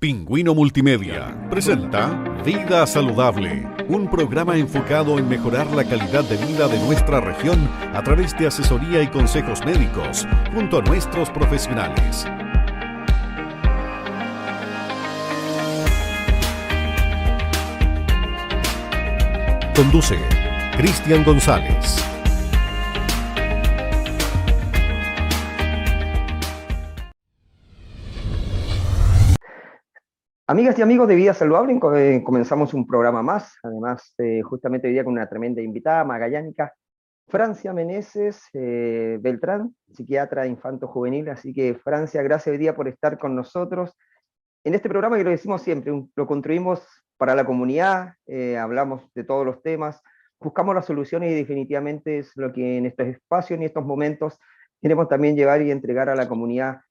Pingüino Multimedia presenta Vida Saludable, un programa enfocado en mejorar la calidad de vida de nuestra región a través de asesoría y consejos médicos junto a nuestros profesionales. Conduce Cristian González. Amigas y amigos de Vida Saludable, comenzamos un programa más, además justamente hoy día con una tremenda invitada, magallánica, Francia Meneses Beltrán, psiquiatra infanto-juvenil, así que Francia, gracias hoy día por estar con nosotros. En este programa, que lo decimos siempre, lo construimos para la comunidad, hablamos de todos los temas, buscamos las soluciones y definitivamente es lo que en estos espacios y en estos momentos queremos también llevar y entregar a la comunidad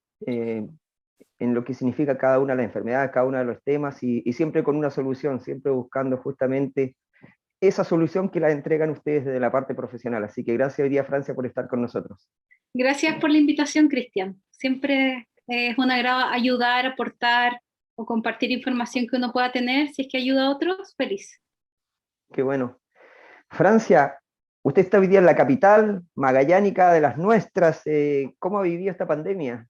en lo que significa cada una de las enfermedades, cada uno de los temas, y siempre con una solución, siempre buscando justamente esa solución que la entregan ustedes desde la parte profesional. Así que gracias hoy día, Francia, por estar con nosotros. Gracias por la invitación, Cristian. Siempre es un agrado ayudar, aportar o compartir información que uno pueda tener. Si es que ayuda a otros, feliz. Qué bueno. Francia, usted está hoy día en la capital magallánica de las nuestras. ¿Cómo ha vivido esta pandemia?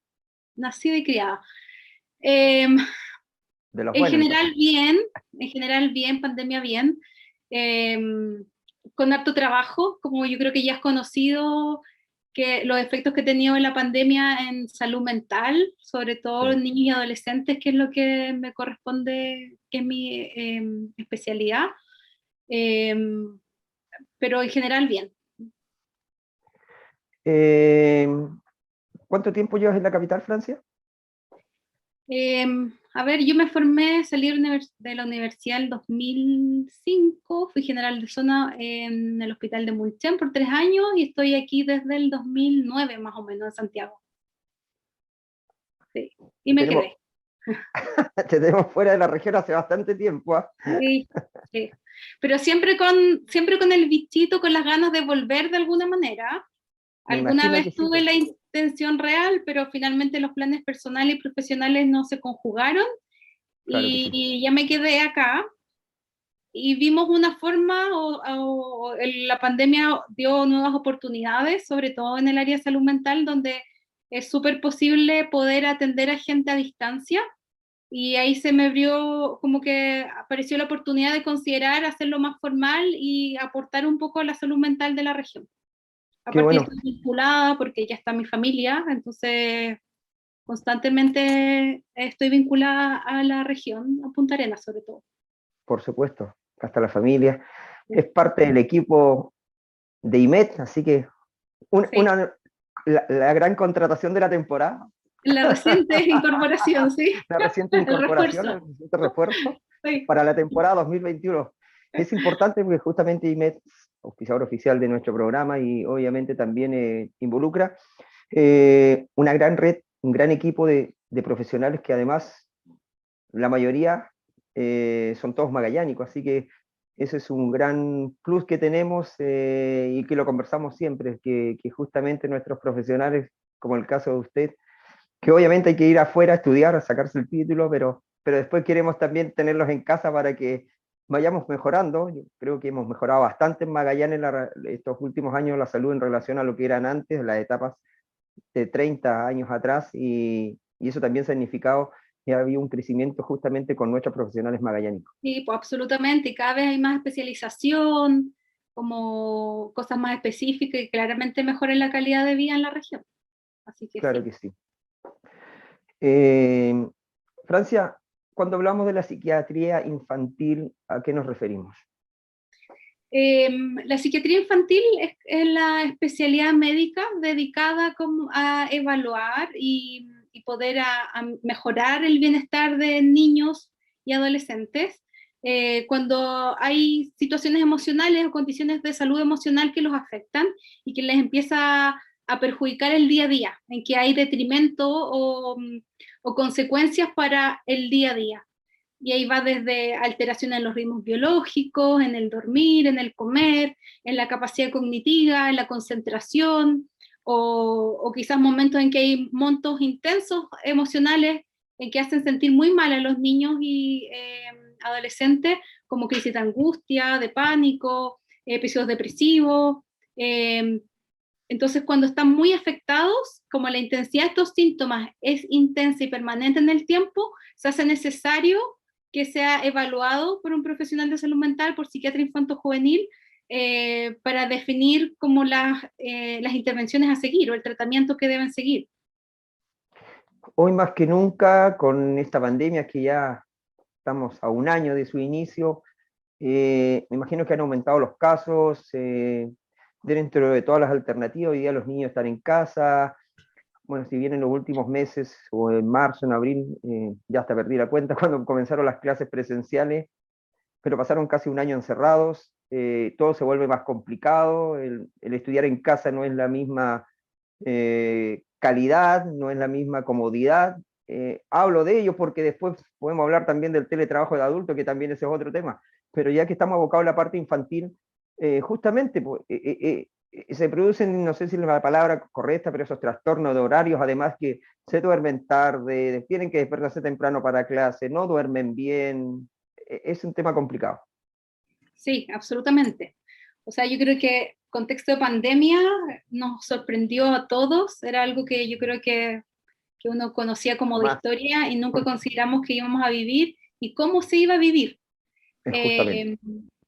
Nacida y criada. En general bien, pandemia bien, con harto trabajo, como yo creo que ya has conocido que los efectos que he tenido en la pandemia en salud mental, sobre todo en niños y adolescentes, que es lo que me corresponde, que es mi especialidad, pero en general bien. ¿Cuánto tiempo llevas en la capital, Francia? Yo me formé, salí de la universidad en 2005, fui general de zona en el hospital de Mulchen por 3 años y estoy aquí desde el 2009 más o menos en Santiago. Sí, y me quedé. Te tenemos fuera de la región hace bastante tiempo. Sí, sí. Pero siempre con el bichito, con las ganas de volver de alguna manera. Alguna vez tuve la intención real, pero finalmente los planes personales y profesionales no se conjugaron, claro, y ya me quedé acá. Y vimos una forma, la pandemia dio nuevas oportunidades, sobre todo en el área de salud mental, donde es súper posible poder atender a gente a distancia. Y ahí se me abrió, como que apareció la oportunidad de considerar hacerlo más formal y aportar un poco a la salud mental de la región. Aparte estoy vinculada porque ya está mi familia, entonces constantemente estoy vinculada a la región, a Punta Arenas sobre todo. Por supuesto, acá está la familia, es parte del equipo de IMED, así que la gran contratación de la temporada. La reciente incorporación, sí. La reciente incorporación, el reciente refuerzo para la temporada 2021. Es importante porque justamente IMED, auspiciador oficial de nuestro programa, y obviamente también involucra una gran red, un gran equipo de profesionales que además la mayoría son todos magallánicos, así que ese es un gran plus que tenemos y que lo conversamos siempre, que justamente nuestros profesionales, como el caso de usted, que obviamente hay que ir afuera a estudiar, a sacarse el título, pero después queremos también tenerlos en casa para que vayamos mejorando. Yo creo que hemos mejorado bastante en Magallanes estos últimos años la salud en relación a lo que eran antes, las etapas de 30 años atrás, y eso también ha significado que ha habido un crecimiento justamente con nuestros profesionales magallánicos. Sí, pues absolutamente, y cada vez hay más especialización, como cosas más específicas y claramente mejoran la calidad de vida en la región. Así que claro sí. Que sí. Francia, cuando hablamos de la psiquiatría infantil, ¿a qué nos referimos? La psiquiatría infantil es la especialidad médica dedicada a evaluar y poder a mejorar el bienestar de niños y adolescentes cuando hay situaciones emocionales o condiciones de salud emocional que los afectan y que les empieza a perjudicar el día a día, en que hay detrimento o consecuencias para el día a día. Y ahí va desde alteraciones en los ritmos biológicos, en el dormir, en el comer, en la capacidad cognitiva, en la concentración, o quizás momentos en que hay montos intensos emocionales que hacen sentir muy mal a los niños y adolescentes, como crisis de angustia, de pánico, episodios depresivos. Entonces, cuando están muy afectados, como la intensidad de estos síntomas es intensa y permanente en el tiempo, se hace necesario que sea evaluado por un profesional de salud mental, por psiquiatra infanto-juvenil, para definir como las intervenciones a seguir o el tratamiento que deben seguir. Hoy más que nunca, con esta pandemia que ya estamos a un año de su inicio, me imagino que han aumentado los casos, dentro de todas las alternativas. Hoy día los niños están en casa. Bueno, si bien en los últimos meses, o en marzo, en abril, ya hasta perdí la cuenta cuando comenzaron las clases presenciales, pero pasaron casi un año encerrados, todo se vuelve más complicado, el estudiar en casa no es la misma calidad, no es la misma comodidad. Hablo de ello porque después podemos hablar también del teletrabajo de adultos, que también ese es otro tema, pero ya que estamos abocados a la parte infantil, justamente pues, se producen, no sé si es la palabra correcta, pero esos trastornos de horarios, además que se duermen tarde, tienen que despertarse temprano para clase, no duermen bien, es un tema complicado. Sí, absolutamente. O sea, yo creo que contexto de pandemia nos sorprendió a todos, era algo que yo creo que uno conocía como de historia y nunca consideramos que íbamos a vivir y cómo se iba a vivir.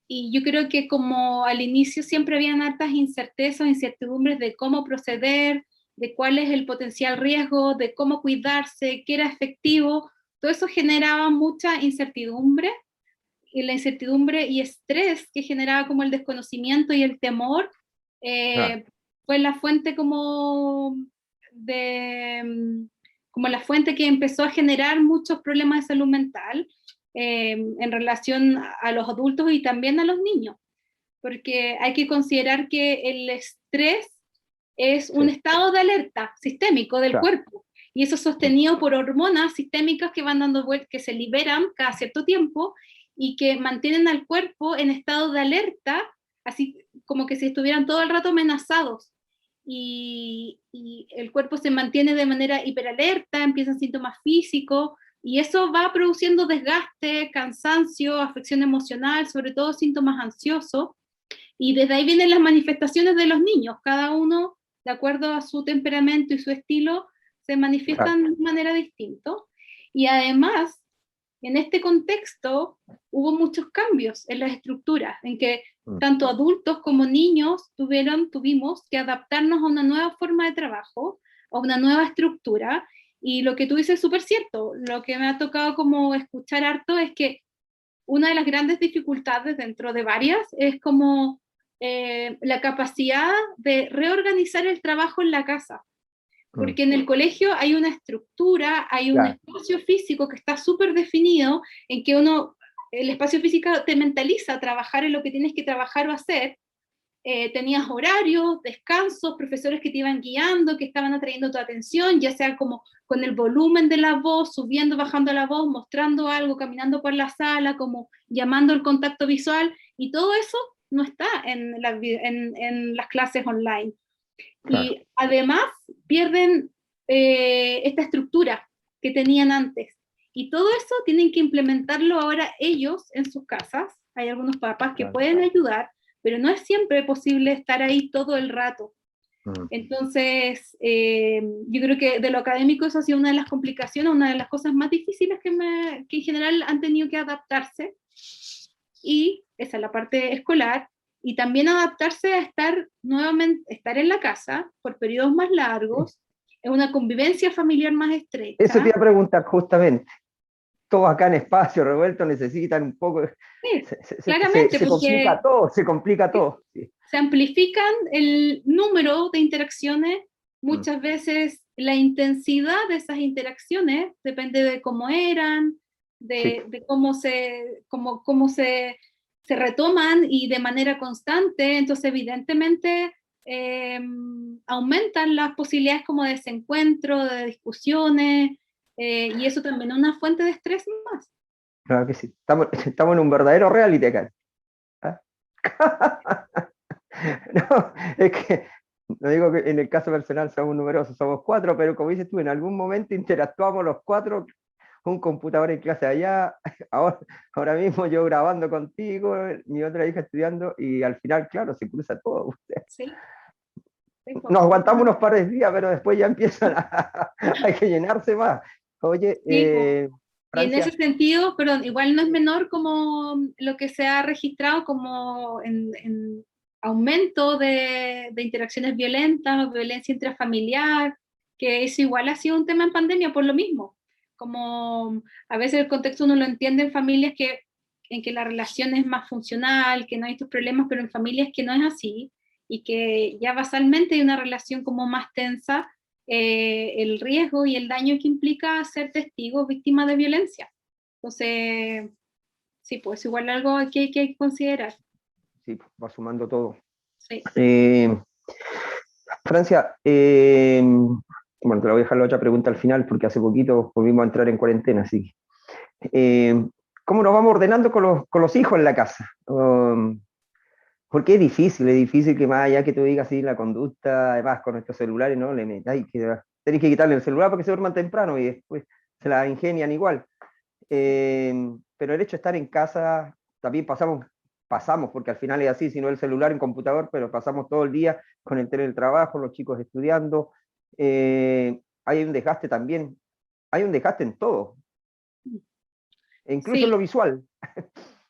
Y yo creo que como al inicio siempre habían hartas incertezas, incertidumbres de cómo proceder, de cuál es el potencial riesgo, de cómo cuidarse, qué era efectivo, todo eso generaba mucha incertidumbre, y la incertidumbre y estrés que generaba como el desconocimiento y el temor, fue la fuente como la fuente que empezó a generar muchos problemas de salud mental, en relación a los adultos y también a los niños, porque hay que considerar que el estrés es un estado de alerta sistémico del cuerpo, y eso es sostenido por hormonas sistémicas que van dando vueltas, que se liberan cada cierto tiempo y que mantienen al cuerpo en estado de alerta, así como que si estuvieran todo el rato amenazados. Y el cuerpo se mantiene de manera hiperalerta, empiezan síntomas físicos, y eso va produciendo desgaste, cansancio, afección emocional, sobre todo síntomas ansiosos, y desde ahí vienen las manifestaciones de los niños, cada uno, de acuerdo a su temperamento y su estilo, se manifiestan de manera distinta. Y además, en este contexto, hubo muchos cambios en las estructuras, en que tanto adultos como niños tuvimos que adaptarnos a una nueva forma de trabajo, a una nueva estructura, y lo que tú dices es súper cierto. Lo que me ha tocado como escuchar harto es que una de las grandes dificultades, dentro de varias, es como la capacidad de reorganizar el trabajo en la casa. Porque en el colegio hay una estructura, hay un espacio físico que está súper definido, en que el espacio físico te mentaliza a trabajar en lo que tienes que trabajar o hacer. Tenías horarios, descansos, profesores que te iban guiando, que estaban atrayendo tu atención, ya sea como con el volumen de la voz, subiendo, bajando la voz, mostrando algo, caminando por la sala, como llamando el contacto visual, y todo eso no está en las clases online. Y además pierden esta estructura que tenían antes. Y todo eso tienen que implementarlo ahora ellos en sus casas. Hay algunos papás que pueden ayudar, pero no es siempre posible estar ahí todo el rato. Entonces, yo creo que de lo académico eso ha sido una de las complicaciones, una de las cosas más difíciles que en general han tenido que adaptarse. Y esa es la parte escolar. Y también adaptarse a estar en la casa por periodos más largos, en una convivencia familiar más estrecha. Eso te iba a preguntar justamente. Todos acá en espacio revuelto necesitan un poco... Sí, claramente, se complica todo. Sí. Se amplifican el número de interacciones, muchas veces la intensidad de esas interacciones depende de cómo eran, de cómo se retoman y de manera constante. Entonces evidentemente aumentan las posibilidades como de desencuentro, de discusiones, y eso también es una fuente de estrés más. Claro que sí, estamos en un verdadero reality acá. ¿Ah? No, es que no digo que en el caso personal somos numerosos, somos 4, pero como dices tú, en algún momento interactuamos los 4 un computador en clase allá, ahora mismo yo grabando contigo, mi otra hija estudiando, y al final, claro, se cruza todo. Sí. Nos aguantamos unos pares de días, pero después ya empiezan hay que llenarse más. Oye, Sí, y en Francia, ese sentido, pero igual no es menor como lo que se ha registrado como en aumento de interacciones violentas, violencia intrafamiliar, que eso igual ha sido un tema en pandemia por lo mismo. Como a veces el contexto uno lo entiende en familias en que la relación es más funcional, que no hay estos problemas, pero en familias que no es así, y que ya basalmente hay una relación como más tensa, el riesgo y el daño que implica ser testigo, víctima de violencia. Entonces, sí, pues igual algo que hay que considerar. sí, va sumando todo. Sí. Francia, bueno, te la voy a dejar la otra pregunta al final, porque hace poquito volvimos a entrar en cuarentena, así que, ¿cómo nos vamos ordenando con los hijos en la casa? Porque es difícil que más allá que tú digas así la conducta, además con estos celulares, ¿no? Tenés que quitarle el celular para que se duerman temprano y después se la ingenian igual. Pero el hecho de estar en casa, también pasamos, porque al final es así, si no el celular en computador, pero pasamos todo el día con el teletrabajo, los chicos estudiando. Hay un desgaste también, hay un desgaste en todo, incluso en Sí, lo visual.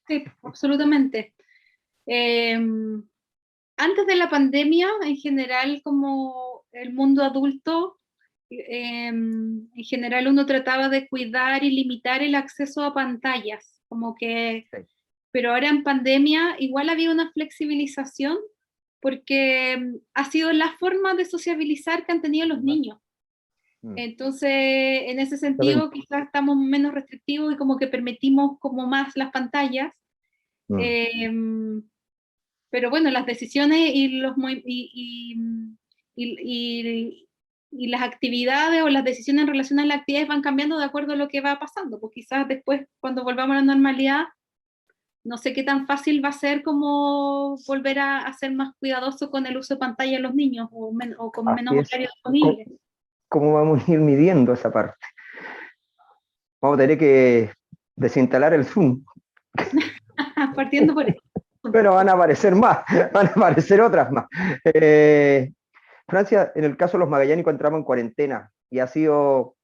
sí, absolutamente. Antes de la pandemia, en general, como el mundo adulto, en general uno trataba de cuidar y limitar el acceso a pantallas, como que, Sí. pero ahora en pandemia igual había una flexibilización porque ha sido la forma de sociabilizar que han tenido los niños. Mm. Entonces, en ese sentido, quizás estamos menos restrictivos y como que permitimos como más las pantallas. Mm. Pero bueno, las decisiones y las actividades o las decisiones en relación a las actividades van cambiando de acuerdo a lo que va pasando, pues quizás después, cuando volvamos a la normalidad, no sé qué tan fácil va a ser como volver a ser más cuidadoso con el uso de pantalla de los niños o con menos Así es. horarios disponibles. ¿Cómo vamos a ir midiendo esa parte? Vamos a tener que desinstalar el Zoom, Partiendo por eso. pero van a aparecer más, van a aparecer otras más. Francia, en el caso de los magallánicos entramos en cuarentena y ha sido,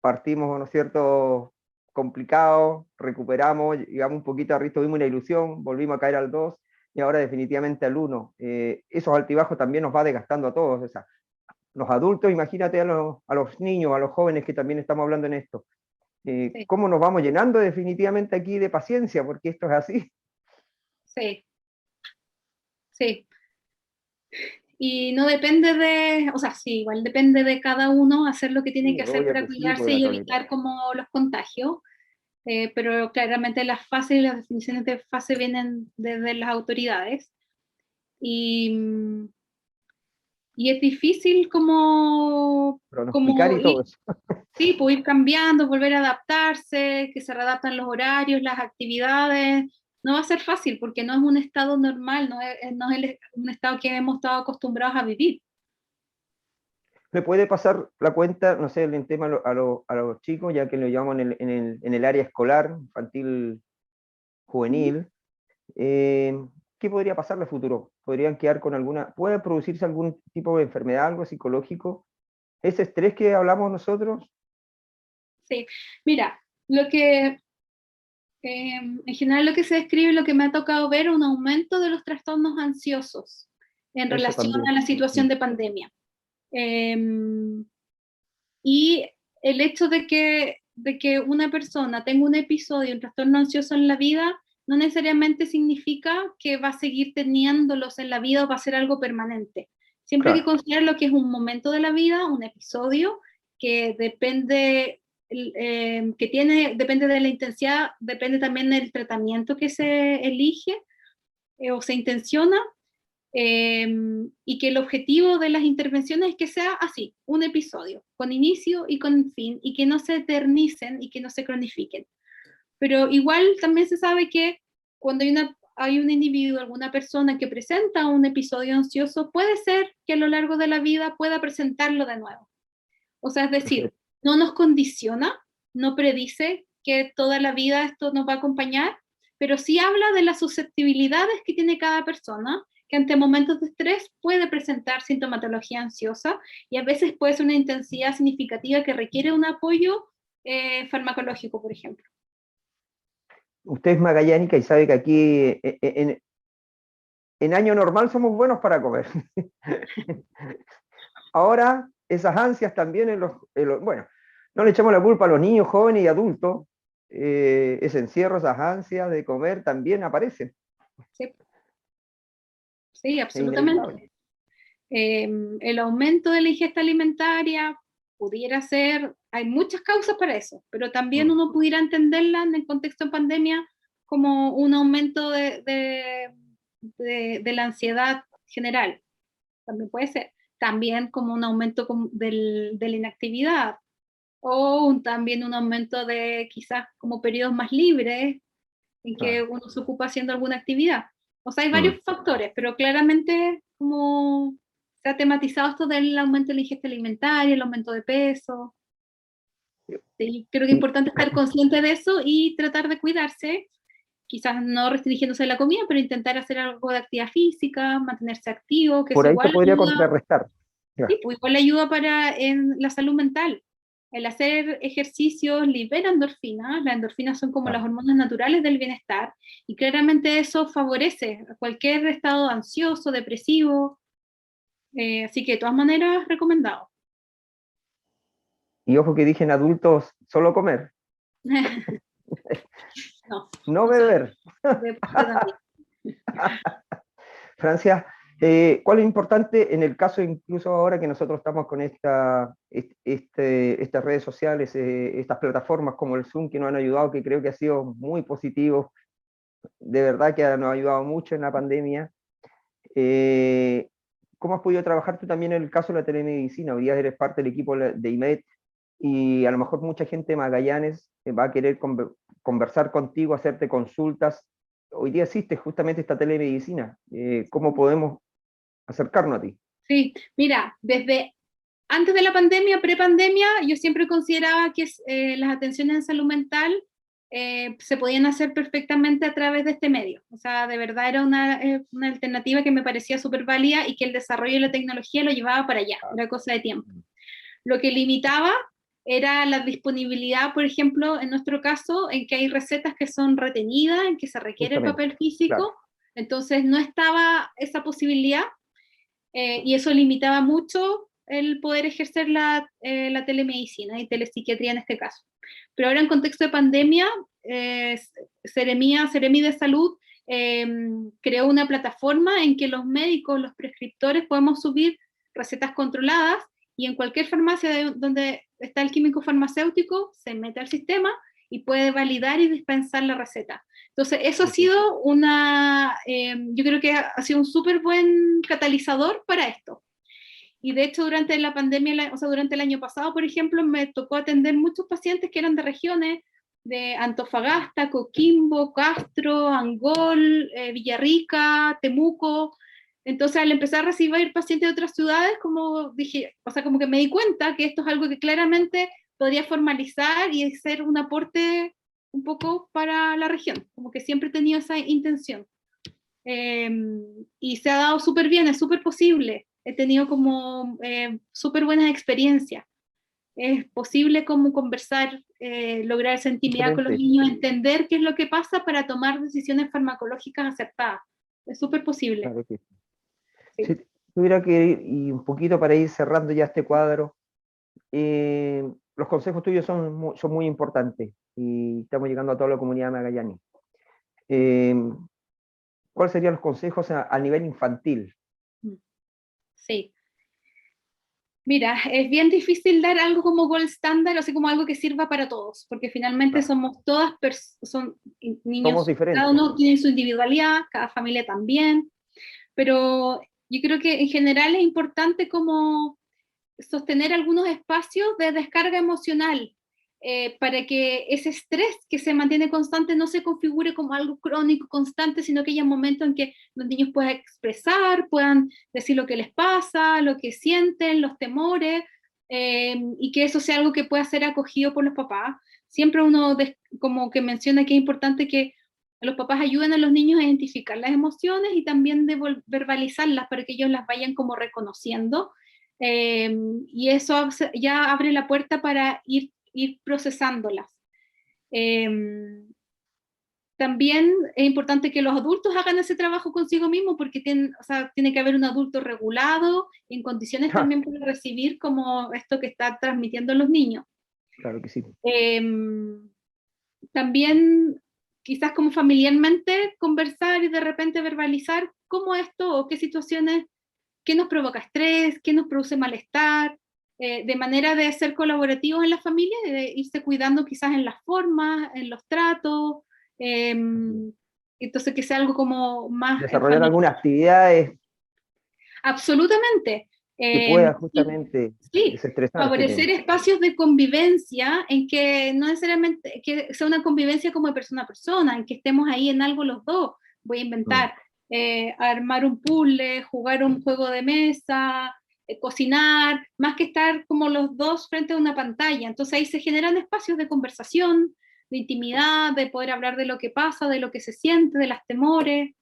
partimos, ¿no es cierto?, complicado, recuperamos, llegamos un poquito arriba, tuvimos una ilusión, volvimos a caer al 2 y ahora definitivamente al 1. Esos altibajos también nos va desgastando a todos, o sea, los adultos, imagínate a los niños, a los jóvenes que también estamos hablando en esto. Sí, ¿Cómo nos vamos llenando definitivamente aquí de paciencia? Porque esto es así. sí, sí. Y no depende o sea, sí, igual depende de cada uno hacer lo que tiene que Sí, hacer obvio para que sí, cuidarse pues, y Antonio. evitar como los contagios, pero claramente las fases y las definiciones de fase vienen desde las autoridades. Y, y es difícil Pronosticar como y todo ir, eso. sí, pues ir cambiando, volver a adaptarse, que se readaptan los horarios, las actividades. No va a ser fácil porque no es un estado normal, no es un estado que hemos estado acostumbrados a vivir. ¿Me puede pasar la cuenta, no sé, el tema a los chicos, ya que lo llevamos en el área escolar, infantil, juvenil? ¿Qué podría pasarle a futuro? ¿Podrían quedar con puede producirse algún tipo de enfermedad, algo psicológico? ¿Ese estrés que hablamos nosotros? Sí, mira, en general lo que se describe, lo que me ha tocado ver, un aumento de los trastornos ansiosos en Eso relación a también. la situación de pandemia. Y el hecho de que una persona tenga un episodio, un trastorno ansioso en la vida, no necesariamente significa que va a seguir teniéndolos en la vida o va a ser algo permanente. Siempre hay que Claro. considerar lo que es un momento de la vida, un episodio, que depende, depende de la intensidad, depende también del tratamiento que se elige o se intenciona, y que el objetivo de las intervenciones es que sea así, un episodio, con inicio y con fin, y que no se eternicen y que no se cronifiquen. Pero igual también se sabe que cuando hay un individuo, alguna persona que presenta un episodio ansioso, puede ser que a lo largo de la vida pueda presentarlo de nuevo. O sea, es decir, Perfecto. no nos condiciona, no predice que toda la vida esto nos va a acompañar, pero sí habla de las susceptibilidades que tiene cada persona, que ante momentos de estrés puede presentar sintomatología ansiosa y a veces puede ser una intensidad significativa que requiere un apoyo farmacológico, por ejemplo. Usted es magallánica y sabe que aquí en año normal somos buenos para comer. Ahora, esas ansias también bueno, no le echamos la culpa a los niños, jóvenes y adultos, ese encierro, esas ansias de comer también aparecen. Sí, sí, absolutamente. El aumento de la ingesta alimentaria pudiera ser, hay muchas causas para eso, pero también uno pudiera entenderla en el contexto de pandemia como un aumento de la ansiedad general. También puede ser. También como un aumento de la inactividad, o también un aumento de quizás como periodos más libres en que uno se ocupa haciendo alguna actividad. O sea, hay varios factores, pero claramente como se ha tematizado esto del aumento de la ingesta alimentaria, el aumento de peso. Sí, creo que es importante estar consciente de eso y tratar de cuidarse, quizás no restringiéndose la comida, pero intentar hacer algo de actividad física, mantenerse activo, que por eso ahí igual se podría ayuda, contrarrestar. sí, pues igual ayuda en la salud mental. El hacer ejercicios libera endorfinas, las endorfinas son como las hormonas naturales del bienestar, y claramente eso favorece a cualquier estado ansioso, depresivo, así que de todas maneras recomendado. Y ojo que dije en adultos, solo comer. No beber. Francia, ¿cuál es importante en el caso, incluso ahora que nosotros estamos con estas redes sociales, estas plataformas como el Zoom que nos han ayudado, que creo que ha sido muy positivo, de verdad que nos ha ayudado mucho en la pandemia? ¿Cómo has podido trabajar tú también en el caso de la telemedicina? Hoy día eres parte del equipo de IMED y a lo mejor mucha gente de Magallanes va a querer conversar contigo, hacerte consultas. Hoy día existe justamente esta telemedicina. ¿Cómo podemos acercarnos a ti? Sí, mira, desde antes de la pandemia, prepandemia, yo siempre consideraba que las atenciones en salud mental se podían hacer perfectamente a través de este medio. O sea, de verdad era una alternativa que me parecía súper válida y que el desarrollo de la tecnología lo llevaba para allá, era cosa de tiempo. Lo que limitaba era la disponibilidad, por ejemplo, en nuestro caso, en que hay recetas que son retenidas, en que se requiere el papel físico, claro. Entonces no estaba esa posibilidad, y eso limitaba mucho el poder ejercer la telemedicina y telepsiquiatría en este caso. Pero ahora en contexto de pandemia, Seremi de Salud creó una plataforma en que los médicos, los prescriptores, podemos subir recetas controladas y en cualquier farmacia donde está el químico farmacéutico se mete al sistema y puede validar y dispensar la receta. Entonces, eso ha sido yo creo que ha sido un súper buen catalizador para esto. Y de hecho, durante la pandemia, o sea, durante el año pasado, por ejemplo, me tocó atender muchos pacientes que eran de regiones de Antofagasta, Coquimbo, Castro, Angol, Villarrica, Temuco. Entonces, al empezar a recibir pacientes de otras ciudades, como dije, o sea, como que me di cuenta que esto es algo que claramente podría formalizar y ser un aporte un poco para la región, como que siempre he tenido esa intención. Y se ha dado súper bien, es súper posible. He tenido como súper buenas experiencias. Es posible como conversar, lograr esa intimidad con los niños, entender qué es lo que pasa para tomar decisiones farmacológicas acertadas. Es súper posible. Claro que sí. Si tuviera que ir, y un poquito para ir cerrando ya este cuadro, los consejos tuyos son muy importantes y estamos llegando a toda la comunidad de Magallanes. ¿Cuáles serían los consejos a nivel infantil? Sí. Mira, es bien difícil dar algo como gold standard, o sea, como algo que sirva para todos, porque finalmente somos todas son niños, somos diferentes. Cada uno tiene su individualidad, cada familia también, pero yo creo que en general es importante como sostener algunos espacios de descarga emocional, para que ese estrés que se mantiene constante no se configure como algo crónico, constante, sino que haya momentos en que los niños puedan expresar, puedan decir lo que les pasa, lo que sienten, los temores, y que eso sea algo que pueda ser acogido por los papás. siempre uno como que menciona que es importante que los papás ayuden a los niños a identificar las emociones y también de verbalizarlas para que ellos las vayan como reconociendo, y eso ya abre la puerta para ir procesándolas. También es importante que los adultos hagan ese trabajo consigo mismos, porque tiene que haber un adulto regulado, en condiciones también para recibir como esto que está transmitiendo los niños. Claro que sí. También quizás como familiarmente conversar y de repente verbalizar cómo esto o qué situaciones, qué nos provoca estrés, qué nos produce malestar, de manera de ser colaborativos en la familia, de irse cuidando quizás en las formas, en los tratos, entonces que sea algo como más... Desarrollar algunas actividades. Absolutamente. Que pueda justamente desestresarse. Favorecer espacios de convivencia en que no necesariamente que sea una convivencia como de persona a persona, en que estemos ahí en algo los dos. Voy a inventar, armar un puzzle, jugar un juego de mesa, cocinar, más que estar como los dos frente a una pantalla. Entonces ahí se generan espacios de conversación, de intimidad, de poder hablar de lo que pasa, de lo que se siente, de las temores.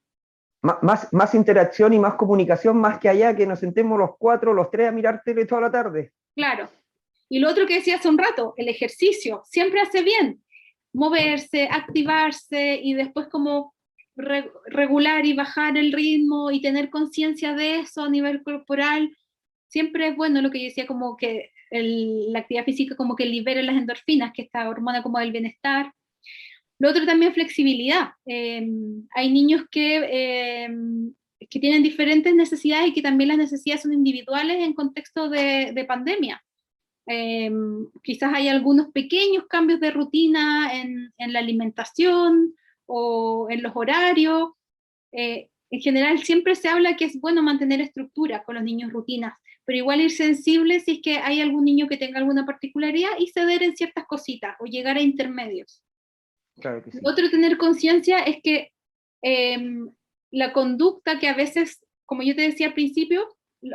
Más interacción y más comunicación, más que allá que nos sentemos los 4, los 3 a mirar tele toda la tarde. Claro. Y lo otro que decía hace un rato, el ejercicio, siempre hace bien. Moverse, activarse y después como regular y bajar el ritmo y tener conciencia de eso a nivel corporal. Siempre es bueno lo que yo decía, como que la actividad física como que libera las endorfinas, que esta hormona como del bienestar. Lo otro también flexibilidad. Hay niños que tienen diferentes necesidades y que también las necesidades son individuales en contexto de pandemia. Quizás hay algunos pequeños cambios de rutina en la alimentación o en los horarios. En general siempre se habla que es bueno mantener estructura con los niños, rutinas, pero igual ir sensible si es que hay algún niño que tenga alguna particularidad y ceder en ciertas cositas o llegar a intermedios. Claro que sí. Otro tener conciencia es que la conducta que a veces, como yo te decía al principio,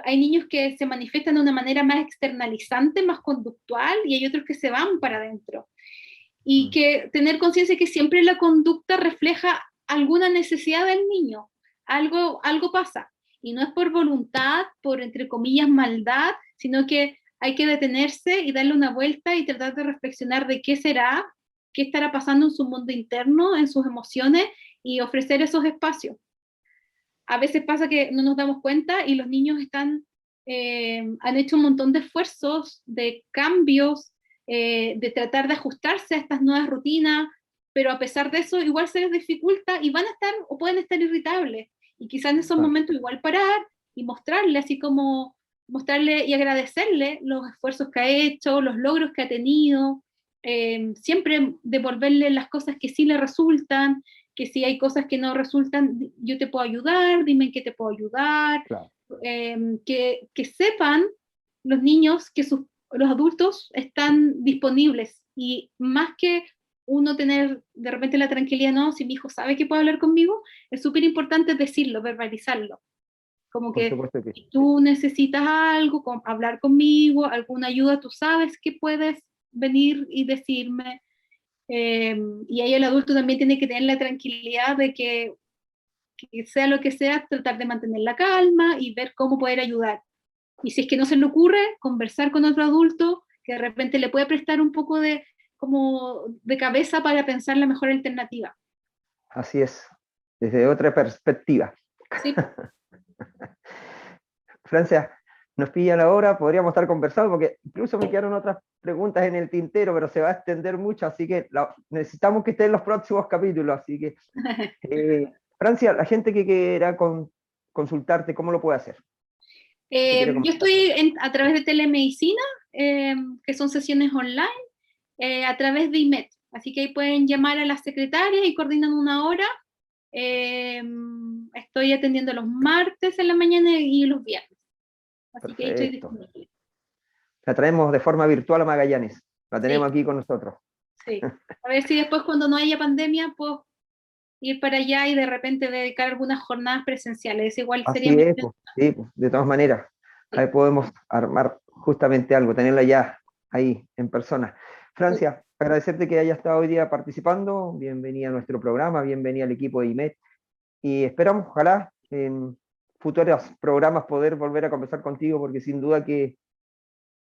hay niños que se manifiestan de una manera más externalizante, más conductual, y hay otros que se van para adentro. Y que tener conciencia que siempre la conducta refleja alguna necesidad del niño, algo pasa. Y no es por voluntad, por entre comillas maldad, sino que hay que detenerse y darle una vuelta y tratar de reflexionar de qué será, qué estará pasando en su mundo interno, en sus emociones, y ofrecer esos espacios. A veces pasa que no nos damos cuenta y los niños han hecho un montón de esfuerzos, de cambios, de tratar de ajustarse a estas nuevas rutinas, pero a pesar de eso igual se les dificulta y van a estar o pueden estar irritables. Y quizás en esos momentos igual parar y mostrarle, así como mostrarle y agradecerle los esfuerzos que ha hecho, los logros que ha tenido, siempre devolverle las cosas que sí le resultan, que si hay cosas que no resultan, yo te puedo ayudar, dime en qué te puedo ayudar. Claro. Que sepan los niños que los adultos están disponibles, y más que uno tener de repente la tranquilidad, no, si mi hijo sabe que puede hablar conmigo, es súper importante decirlo, verbalizarlo. Como que si tú necesitas algo, hablar conmigo, alguna ayuda, tú sabes que puedes venir y decirme. Y ahí el adulto también tiene que tener la tranquilidad de que sea lo que sea, tratar de mantener la calma y ver cómo poder ayudar. Y si es que no se le ocurre, conversar con otro adulto que de repente le puede prestar un poco de cabeza para pensar la mejor alternativa. Así es, desde otra perspectiva. Sí. Francia, nos pilla la hora, podríamos estar conversando, porque incluso me quedaron otras preguntas en el tintero, pero se va a extender mucho, así que necesitamos que esté en los próximos capítulos. Así que, Francia, la gente que quiera consultarte, ¿cómo lo puede hacer? Yo estoy a través de telemedicina, que son sesiones online, a través de IMED, así que ahí pueden llamar a las secretarias y coordinan una hora. Estoy atendiendo los martes en la mañana y los viernes. Así Perfecto. que estoy disponible. La traemos de forma virtual a Magallanes. La tenemos aquí con nosotros. Sí. A ver si después, cuando no haya pandemia, puedo ir para allá y de repente dedicar algunas jornadas presenciales. Igual sería Así es, sí, de todas maneras. Sí. Ahí podemos armar justamente algo, tenerla ya ahí en persona. Francia, agradecerte que hayas estado hoy día participando, bienvenida a nuestro programa, bienvenida al equipo de IMET, y esperamos, ojalá, en futuros programas poder volver a conversar contigo, porque sin duda que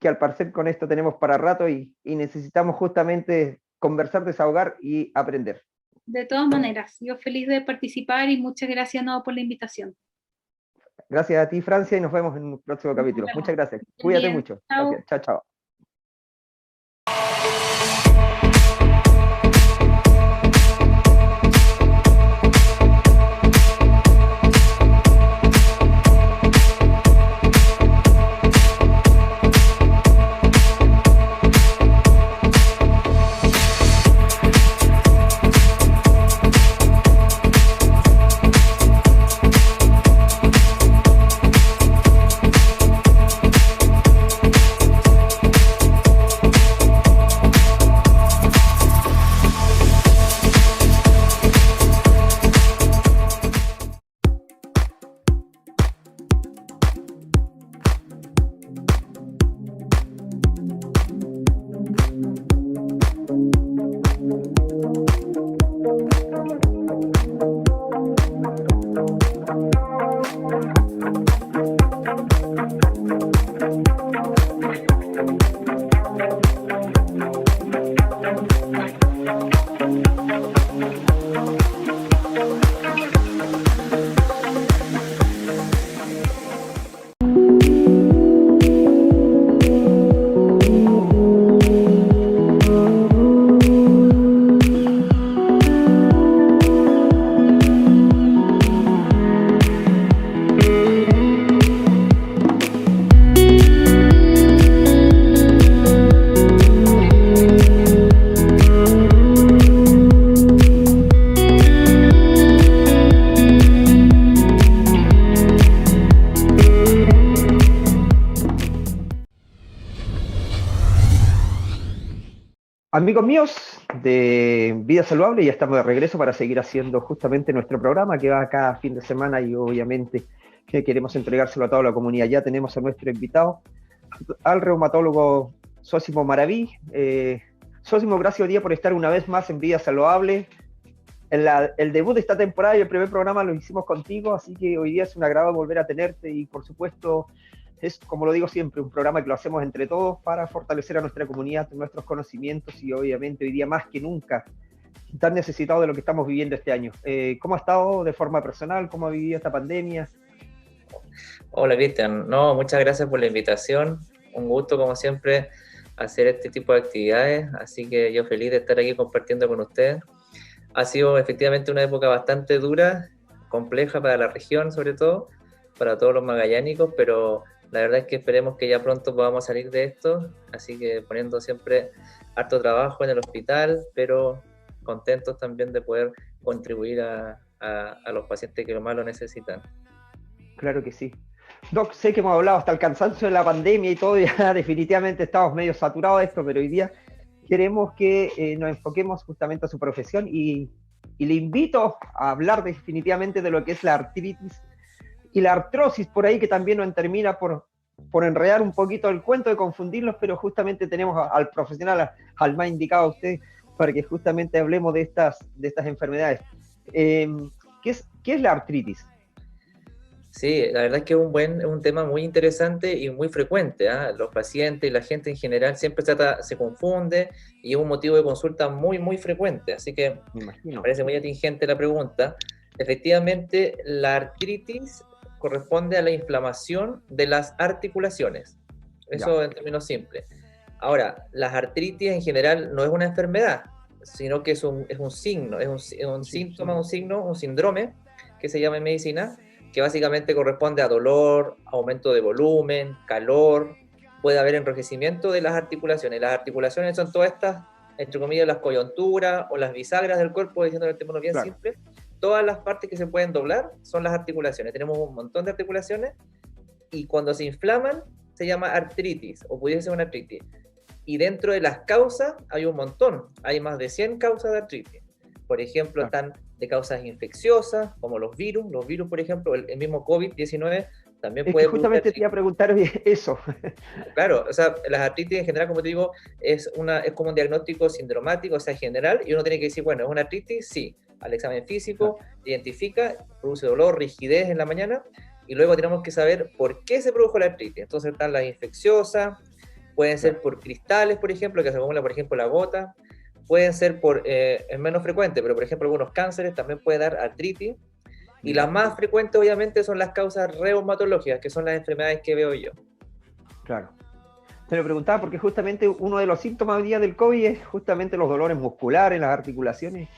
al parecer con esto tenemos para rato y necesitamos justamente conversar, desahogar y aprender. De todas maneras, yo feliz de participar y muchas gracias no por la invitación. Gracias a ti, Francia, y nos vemos en un próximo capítulo. Muchas gracias. Cuídate mucho. Chao. Gracias. Chao, chao. Amigos míos de Vida Saludable, ya estamos de regreso para seguir haciendo justamente nuestro programa que va cada fin de semana y obviamente que queremos entregárselo a toda la comunidad. Ya tenemos a nuestro invitado, al reumatólogo Zósimo Maraví. Zósimo, gracias hoy día por estar una vez más en Vida Saludable. El debut de esta temporada y el primer programa lo hicimos contigo, así que hoy día es un agrado volver a tenerte y por supuesto es, como lo digo siempre, un programa que lo hacemos entre todos para fortalecer a nuestra comunidad, nuestros conocimientos y obviamente hoy día más que nunca tan necesitado de lo que estamos viviendo este año. ¿Cómo ha estado de forma personal? ¿Cómo ha vivido esta pandemia? Hola Cristian, no, muchas gracias por la invitación, un gusto como siempre hacer este tipo de actividades, así que yo feliz de estar aquí compartiendo con ustedes. Ha sido efectivamente una época bastante dura, compleja para la región sobre todo, para todos los magallánicos, pero la verdad es que esperemos que ya pronto podamos salir de esto, así que poniendo siempre harto trabajo en el hospital, pero contentos también de poder contribuir a los pacientes que más lo necesitan. Claro que sí. Doc, sé que hemos hablado hasta el cansancio de la pandemia y todo, ya definitivamente estamos medio saturados de esto, pero hoy día queremos que nos enfoquemos justamente a su profesión y le invito a hablar definitivamente de lo que es la artritis y la artrosis por ahí, que también nos termina por enredar un poquito el cuento, de confundirlos, pero justamente tenemos al profesional, al más indicado a usted, para que justamente hablemos de estas enfermedades. ¿Qué es la artritis? Sí, la verdad es que es un tema muy interesante y muy frecuente, ¿eh? Los pacientes y la gente en general siempre se confunde y es un motivo de consulta muy, muy frecuente, así que me parece muy atingente la pregunta. Efectivamente, la artritis corresponde a la inflamación de las articulaciones. Eso en términos simples. Ahora, las artritis en general no es una enfermedad, sino que es un signo, es un síntoma, un signo, un síndrome que se llama en medicina, que básicamente corresponde a dolor, aumento de volumen, calor, puede haber enrojecimiento de las articulaciones. Las articulaciones son todas estas, entre comillas, las coyunturas o las bisagras del cuerpo, diciendo en términos bien simple. Todas las partes que se pueden doblar son las articulaciones. Tenemos un montón de articulaciones y cuando se inflaman se llama artritis o pudiese ser una artritis. Y dentro de las causas hay un montón. Hay más de 100 causas de artritis. Por ejemplo, están de causas infecciosas, como los virus, por ejemplo, el mismo COVID-19 también es puede que justamente te iba a preguntar eso. Claro, o sea, las artritis en general, como te digo, es como un diagnóstico sindromático, o sea, general, y uno tiene que decir, bueno, ¿es una artritis? Sí. Al examen físico, identifica, produce dolor, rigidez en la mañana, y luego tenemos que saber por qué se produjo la artritis. Entonces están las infecciosas, pueden ser por cristales, por ejemplo, que se acumula, por ejemplo, la gota, pueden ser es menos frecuente, pero por ejemplo algunos cánceres también pueden dar artritis, y las más frecuentes obviamente son las causas reumatológicas, que son las enfermedades que veo yo. Claro. Te lo preguntaba porque justamente uno de los síntomas hoy día del COVID es justamente los dolores musculares, las articulaciones.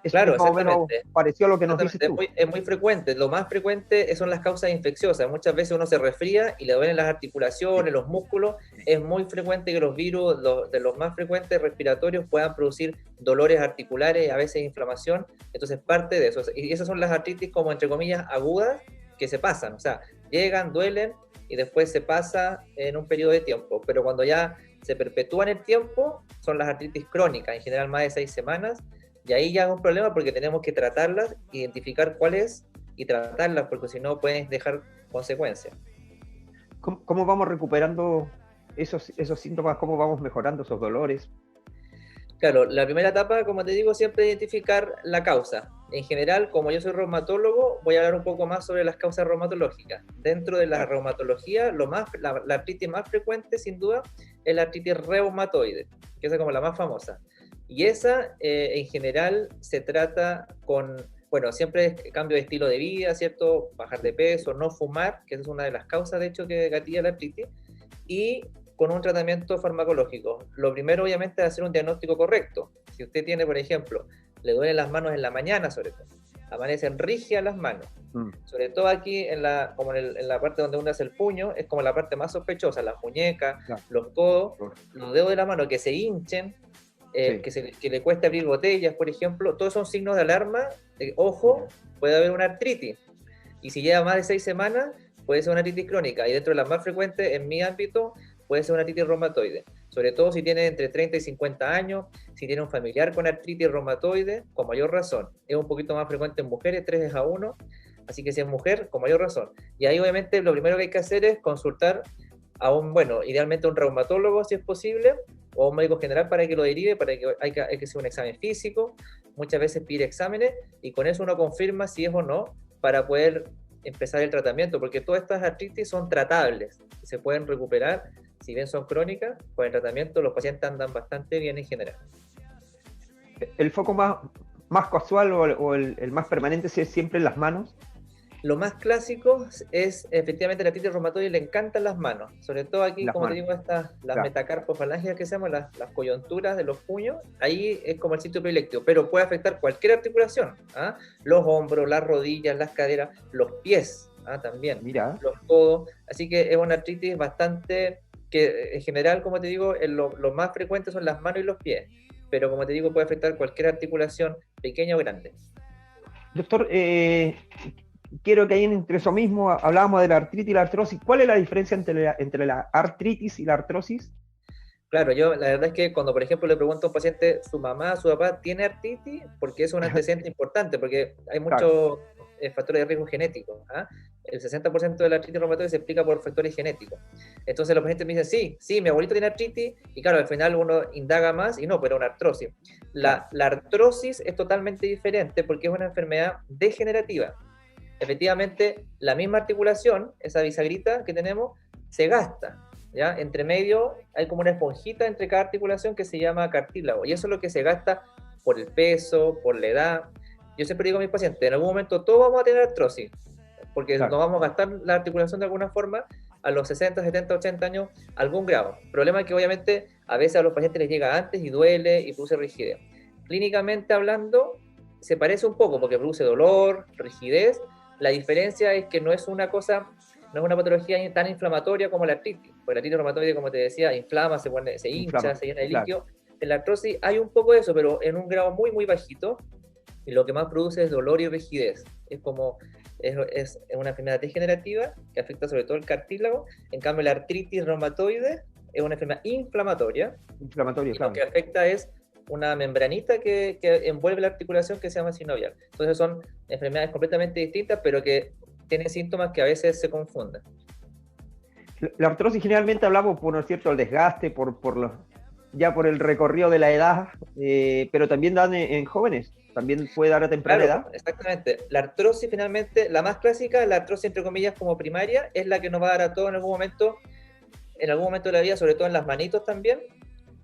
Eso Claro, es más o menos parecido a lo que nos dices tú. Es muy frecuente. Lo más frecuente son las causas infecciosas. Muchas veces uno se resfría y le duelen las articulaciones, los músculos. Es muy frecuente que los virus, de los más frecuentes respiratorios, puedan producir dolores articulares, a veces inflamación. Entonces, parte de eso. Y esas son las artritis como, entre comillas, agudas, que se pasan. O sea, llegan, duelen y después se pasa en un periodo de tiempo. Pero cuando ya se perpetúa en el tiempo, son las artritis crónicas, en general más de 6 semanas. Y ahí ya es un problema porque tenemos que tratarlas, identificar cuál es y tratarlas, porque si no pueden dejar consecuencias. ¿Cómo vamos recuperando esos síntomas? ¿Cómo vamos mejorando esos dolores? Claro, la primera etapa, como te digo, siempre identificar la causa. En general, como yo soy reumatólogo, voy a hablar un poco más sobre las causas reumatológicas. Dentro de la reumatología, la artritis más frecuente, sin duda, es la artritis reumatoide, que es como la más famosa. Y esa, en general, se trata con, bueno, siempre es cambio de estilo de vida, ¿cierto? Bajar de peso, no fumar, que esa es una de las causas, de hecho, que gatilla la artritis, y con un tratamiento farmacológico. Lo primero, obviamente, es hacer un diagnóstico correcto. Si usted tiene, por ejemplo, le duelen las manos en la mañana, sobre todo, amanecen rígidas las manos, sobre todo aquí, en la parte donde uno hace el puño, es como la parte más sospechosa, las muñecas, los codos, los dedos de la mano que se hinchen, que le cueste abrir botellas, por ejemplo, todos son signos de alarma, ojo, puede haber una artritis, y si lleva más de 6 semanas, puede ser una artritis crónica, y dentro de las más frecuentes, en mi ámbito, puede ser una artritis reumatoide, sobre todo si tiene entre 30 y 50 años, si tiene un familiar con artritis reumatoide, con mayor razón, es un poquito más frecuente en mujeres, 3:1, así que si es mujer, con mayor razón, y ahí obviamente lo primero que hay que hacer es consultar a idealmente a un reumatólogo si es posible, o a un médico general para que lo derive, hay que hacer un examen físico, muchas veces pide exámenes, y con eso uno confirma si es o no, para poder empezar el tratamiento, porque todas estas artritis son tratables, se pueden recuperar, si bien son crónicas, con el tratamiento los pacientes andan bastante bien en general. ¿El foco más casual o el más permanente es siempre en las manos? Lo más clásico es efectivamente la artritis reumatoide, le encantan las manos, sobre todo aquí, como te digo, las metacarpofalángias que se llaman, las coyunturas de los puños, ahí es como el sitio predilecto, pero puede afectar cualquier articulación, los hombros, las rodillas, las caderas, los pies, también, los codos, así que es una artritis bastante, que en general, como te digo, lo más frecuente son las manos y los pies, pero como te digo, puede afectar cualquier articulación, pequeña o grande. Doctor, quiero que ahí entre eso mismo hablábamos de la artritis y la artrosis. ¿Cuál es la diferencia entre la artritis y la artrosis? Claro, yo la verdad es que cuando, por ejemplo, le pregunto a un paciente, ¿su mamá, su papá tiene artritis? Porque es un antecedente importante, porque hay muchos factores de riesgo genéticos. El 60% de la artritis reumatoide se explica por factores genéticos. Entonces los pacientes me dicen, sí, mi abuelito tiene artritis, y claro, al final uno indaga más y no, pero una artrosis. La artrosis es totalmente diferente porque es una enfermedad degenerativa. Efectivamente, la misma articulación, esa bisagrita que tenemos, se gasta, ¿ya? Entre medio hay como una esponjita entre cada articulación que se llama cartílago, y eso es lo que se gasta por el peso, por la edad. Yo siempre digo a mis pacientes, en algún momento todos vamos a tener artrosis, porque nos vamos a gastar la articulación de alguna forma a los 60, 70, 80 años, algún grado. El problema es que obviamente a veces a los pacientes les llega antes y duele y produce rigidez. Clínicamente hablando, se parece un poco porque produce dolor, rigidez. La diferencia es que no es una patología tan inflamatoria como la artritis. Porque la artritis reumatoide, como te decía, inflama, se hincha, se llena de líquido. En la artrosis hay un poco de eso, pero en un grado muy, muy bajito. Y lo que más produce es dolor y rigidez. Es una enfermedad degenerativa que afecta sobre todo el cartílago. En cambio, la artritis reumatoide es una enfermedad inflamatoria. Lo que afecta es una membranita que envuelve la articulación que se llama sinovial. Entonces son enfermedades completamente distintas, pero que tiene síntomas que a veces se confunden. La artrosis generalmente hablamos por, ¿no es cierto?, el desgaste, ya por el recorrido de la edad, pero también dan en jóvenes, también puede dar a temprana edad. Exactamente. La artrosis finalmente, la más clásica, la artrosis entre comillas como primaria, es la que nos va a dar a todos en algún momento de la vida, sobre todo en las manitos también,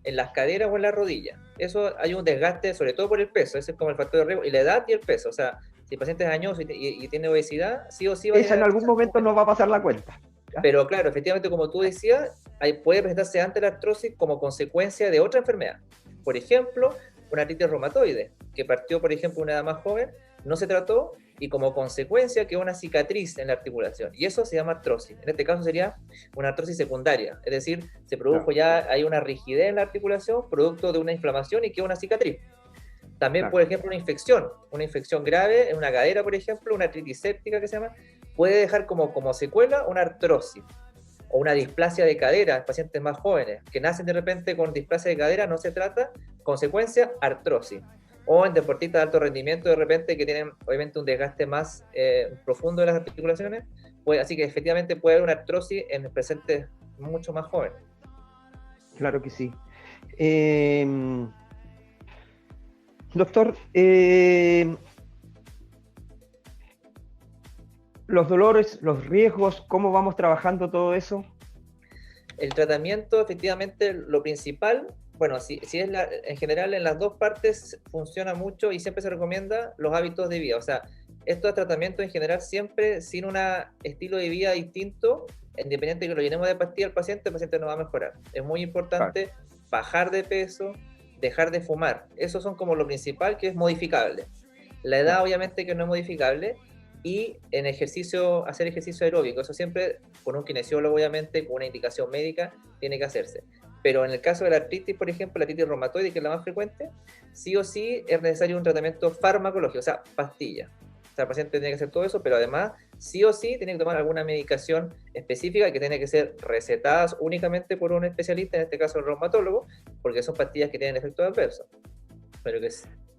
en las caderas o en las rodillas. Eso hay un desgaste, sobre todo por el peso, ese es como el factor de riesgo, y la edad y el peso. O sea, si el paciente es añoso y tiene obesidad, sí o sí va a esa en algún momento no va a pasar la cuenta. ¿Ya? Pero claro, efectivamente, como tú decías, puede presentarse antes la artrosis como consecuencia de otra enfermedad. Por ejemplo, una artritis reumatoide, que partió, por ejemplo, una edad más joven, no se trató, y como consecuencia quedó una cicatriz en la articulación. Y eso se llama artrosis. En este caso sería una artrosis secundaria, es decir, se produjo hay una rigidez en la articulación, producto de una inflamación y quedó una cicatriz. También, por ejemplo, una infección grave en una cadera, por ejemplo, una artritis séptica que se llama, puede dejar como secuela una artrosis o una displasia de cadera en pacientes más jóvenes que nacen de repente con displasia de cadera, no se trata, consecuencia, artrosis. O en deportistas de alto rendimiento de repente que tienen obviamente un desgaste más profundo de las articulaciones, así que efectivamente puede haber una artrosis en presentes mucho más jóvenes. Claro que sí. Doctor, los dolores, los riesgos, ¿cómo vamos trabajando todo eso? El tratamiento, efectivamente, lo principal, bueno, si es en general en las dos partes funciona mucho y siempre se recomienda los hábitos de vida. O sea, estos tratamientos en general siempre sin un estilo de vida distinto, independiente de que lo llenemos de pastillas el paciente no va a mejorar. Es muy importante bajar de peso, dejar de fumar. Esos son como lo principal que es modificable. La edad obviamente que no es modificable, y en hacer ejercicio aeróbico, eso siempre con un kinesiólogo obviamente, con una indicación médica, tiene que hacerse. Pero en el caso de la artritis, por ejemplo, la artritis reumatoide, que es la más frecuente, sí o sí es necesario un tratamiento farmacológico, o sea, pastillas. O sea, el paciente tiene que hacer todo eso, pero además, sí o sí, tiene que tomar alguna medicación específica que tiene que ser recetadas únicamente por un especialista, en este caso el reumatólogo, porque son pastillas que tienen efectos adversos. Pero que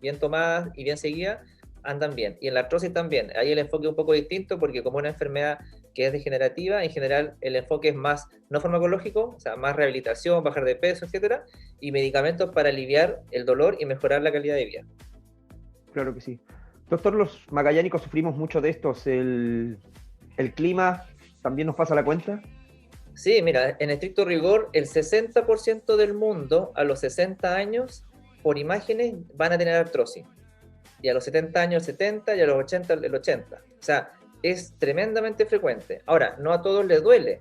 bien tomadas y bien seguidas, andan bien. Y en la artrosis también. Ahí el enfoque es un poco distinto porque como una enfermedad que es degenerativa, en general el enfoque es más no farmacológico, o sea, más rehabilitación, bajar de peso, etcétera, y medicamentos para aliviar el dolor y mejorar la calidad de vida. Claro que sí. Doctor, los magallánicos sufrimos mucho de estos. ¿El clima también nos pasa la cuenta? Sí, mira, en estricto rigor, el 60% del mundo a los 60 años, por imágenes, van a tener artrosis. Y a los 70 años el 70, y a los 80 el 80. O sea, es tremendamente frecuente. Ahora, no a todos les duele.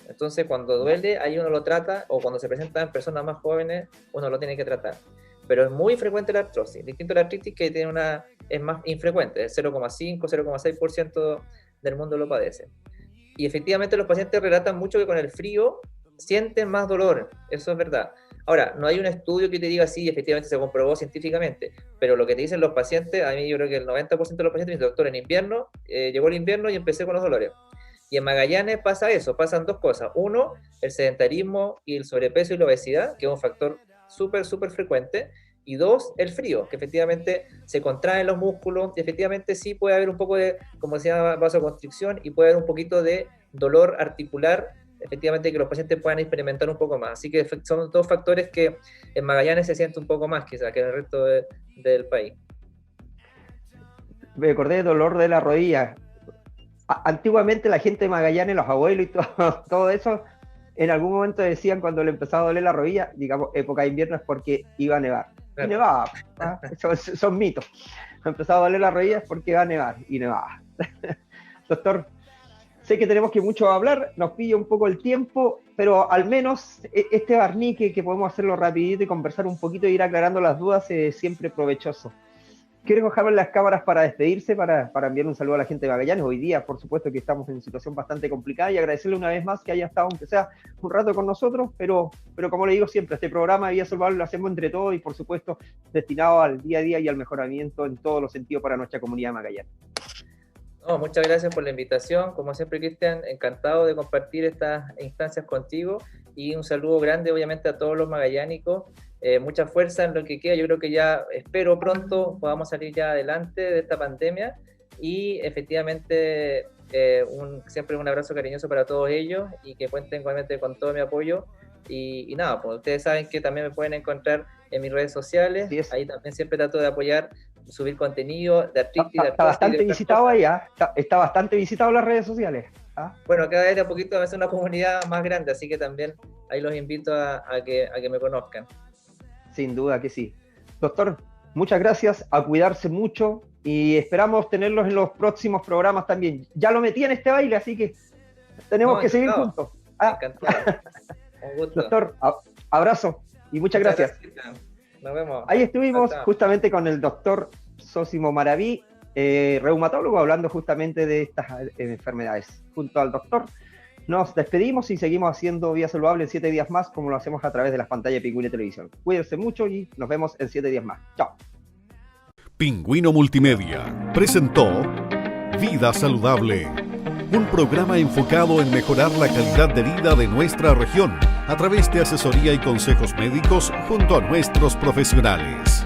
Entonces, cuando duele, ahí uno lo trata, o cuando se presenta en personas más jóvenes, uno lo tiene que tratar. Pero es muy frecuente la artrosis. Distinto a la artritis, que es más infrecuente, el 0,5, 0,6% del mundo lo padece. Y efectivamente los pacientes relatan mucho que con el frío sienten más dolor. Eso es verdad. Ahora, no hay un estudio que te diga sí, efectivamente se comprobó científicamente, pero lo que te dicen los pacientes, a mí yo creo que el 90% de los pacientes dicen, doctor, en invierno, llegó el invierno y empecé con los dolores. Y en Magallanes pasa eso, pasan dos cosas. Uno, el sedentarismo y el sobrepeso y la obesidad, que es un factor súper frecuente. Y dos, el frío, que efectivamente se contraen los músculos, y efectivamente sí puede haber un poco de, como se llama, vasoconstricción, y puede haber un poquito de dolor articular, efectivamente que los pacientes puedan experimentar un poco más. Así que son dos factores que en Magallanes se siente un poco más quizás que en el resto del país. Me acordé del dolor de la rodilla. Antiguamente la gente de Magallanes, los abuelos y todo eso, en algún momento decían cuando le empezaba a doler la rodilla, digamos, época de invierno es porque iba a nevar. Claro. Y nevaba. Son mitos. Empezaba a doler la rodilla es porque iba a nevar. Y nevaba. Doctor, sé que tenemos que mucho hablar, nos pilla un poco el tiempo, pero al menos este barniz que podemos hacerlo rapidito y conversar un poquito e ir aclarando las dudas es siempre provechoso. Quiero dejarme las cámaras para despedirse, para enviar un saludo a la gente de Magallanes. Hoy día, por supuesto, que estamos en una situación bastante complicada y agradecerle una vez más que haya estado, aunque sea un rato con nosotros, pero como le digo siempre, este programa de Vida Saludable lo hacemos entre todos y, por supuesto, destinado al día a día y al mejoramiento en todos los sentidos para nuestra comunidad de Magallanes. No, muchas gracias por la invitación. Como siempre, Cristian, encantado de compartir estas instancias contigo y un saludo grande, obviamente, a todos los magallánicos. Mucha fuerza en lo que queda. Yo creo que ya espero pronto podamos salir ya adelante de esta pandemia y efectivamente siempre un abrazo cariñoso para todos ellos y que cuenten igualmente con todo mi apoyo. Y nada, pues ustedes saben que también me pueden encontrar en mis redes sociales, ahí también siempre trato de apoyar, subir contenido de artística. Está bastante visitado ahí, está bastante visitado las redes sociales. Bueno, cada vez de a poquito va a ser una comunidad más grande, así que también ahí los invito a que me conozcan. Sin duda que sí. Doctor, muchas gracias, a cuidarse mucho y esperamos tenerlos en los próximos programas también. Ya lo metí en este baile, así que tenemos que seguir juntos. Encantado. Un gusto. Doctor, abrazo y muchas gracias. Nos vemos. Ahí estuvimos justamente con el doctor Zósimo Maraví, reumatólogo, hablando justamente de estas enfermedades. Junto al doctor nos despedimos y seguimos haciendo Vida Saludable en 7 días más, como lo hacemos a través de las pantallas de Pingüino Televisión. Cuídense mucho y nos vemos en 7 días más. Chao. Pingüino Multimedia presentó Vida Saludable, un programa enfocado en mejorar la calidad de vida de nuestra región a través de asesoría y consejos médicos junto a nuestros profesionales.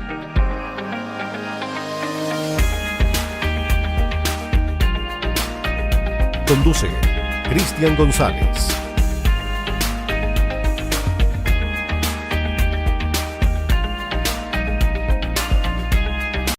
Conduce Cristian González.